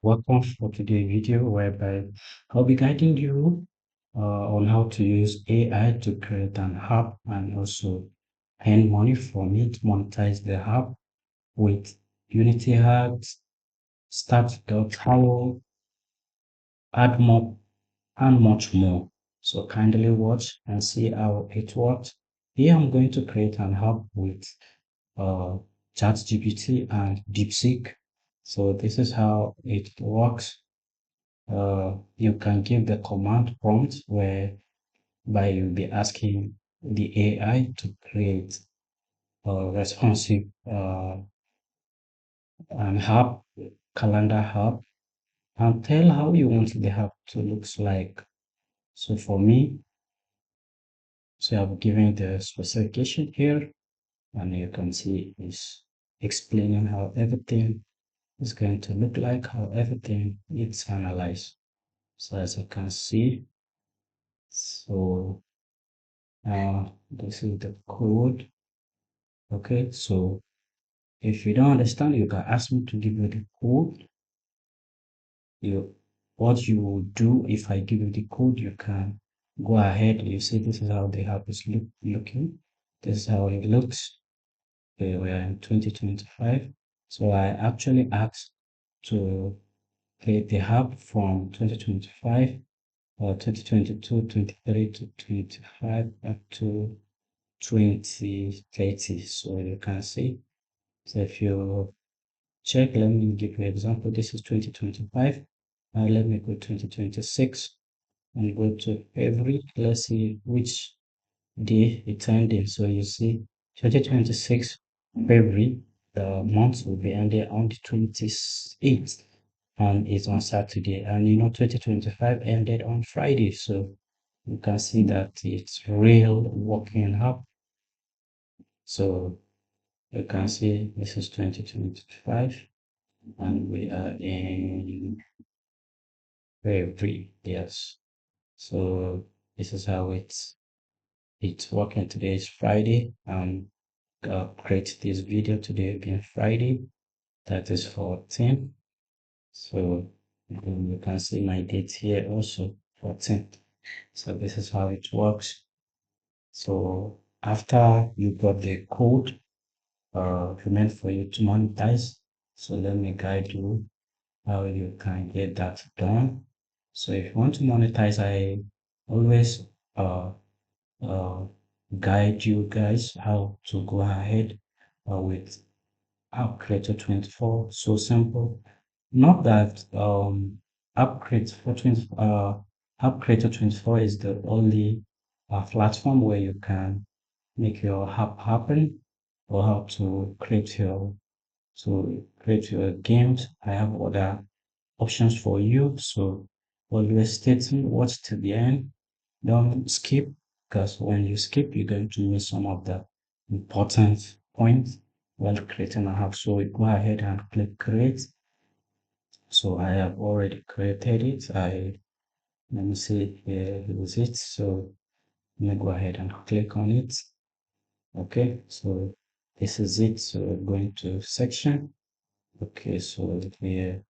Welcome for today's video whereby I'll be guiding you on how to use AI to create an app and also earn money from it, monetize the app with Unity Ads, Start.io, AdMob, and much more. So kindly watch and see how it works. Here I'm going to create an app with uh, ChatGPT and DeepSeek. So this is how it works. You can give the command prompt whereby you'll be asking the AI to create a responsive an app, calendar app, and tell how you want the app to looks like. So for me, so I've given the specification here, and you can see it's explaining how everything is going to look like, how everything is analyzed. So as you can see, so this is the code. Okay, so if you don't understand, you can ask me to give you the code. You what you will do if I give you the code, you can go ahead. You see, this is how the app is looking. This is how it looks. Okay, we are in 2025. So I actually asked to create the app from 2025 or 2022, 23 to 25 up to 2030. So you can see. So if you check, let me give you an example. This is 2025. Now let me go 2026 and go to every. Let's see which day it's ending. So you see 2026 February, the month will be ending on the 28th and it's on Saturday. And 2025 ended on Friday. So you can see that it's real working up. So you can see this is 2025 and we are in February. Yes. So this is how it's working. Today is Friday. Create this video today being Friday. That is 14. So you can see my date here also 14. So this is how it works. So after you got the code meant for you to monetize, so let me guide you how you can get that done. So if you want to monetize, I always uh, uh, guide you guys how to go ahead with App Creator 24. So simple. Not that App Creator 24 is the only platform where you can make your app happen or how to create your games. I have other options for you. So always stay tuned, watch till the end. Don't skip because when you skip, you're going to miss some of the important points while creating an app. So go ahead and click create. So I have already created it. Let me see here is it. So let me go ahead and click on it. Okay, so this is it. So going to section. Okay, so here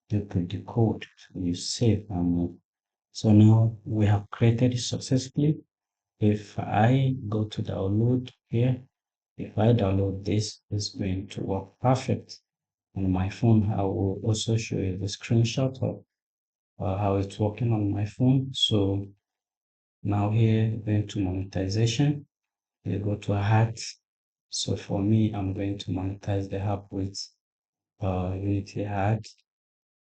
you put the code, so you save and move. So now we have created it successfully. If I go to download here, if I download this, it's going to work perfect on my phone. I will also show you the screenshot of how it's working on my phone. So now here, going to monetization, you go to ads. So for me, I'm going to monetize the app with Unity Ads.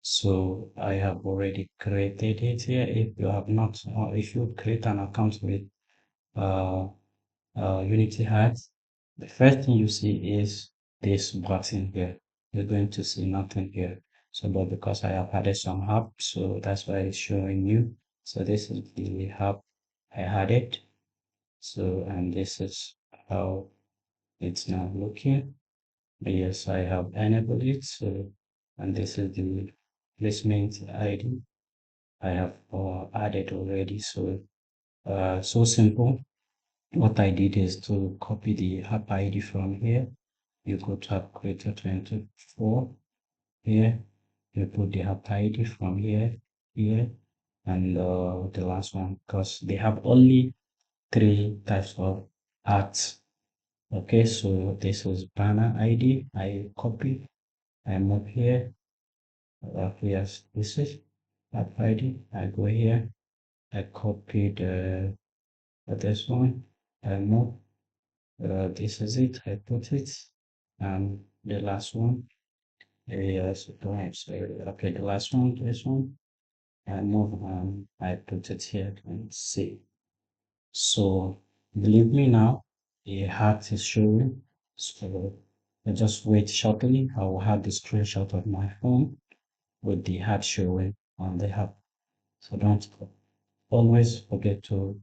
So I have already created it here. If you have not, or if you create an account with uh, Unity Ads, the first thing you see is this button here. You're going to see nothing here. So, but because I have added some app, so that's why it's showing you. So this is the app I added. So, and this is how it's now looking. Yes, I have enabled it. So, and this is the placement ID I have added already. So, so simple. What I did is to copy the app ID from here. You go to App Creator 24 here. You put the app ID from here, and the last one, because they have only three types of ads. Okay, so this is banner ID. I copy, I move here. Yes, this is app ID. I go here, I copy this one, I move. This is it. I put it, and the last one. Yes, right. So, okay, the last one, this one, I move. I put it here and see. So believe me now, the heart is showing. So I just wait shortly. I will have the screenshot of my phone with the heart showing on the app. So don't always forget to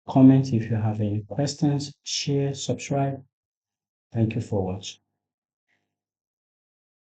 comment if you have any questions, share, subscribe. Thank you for watching.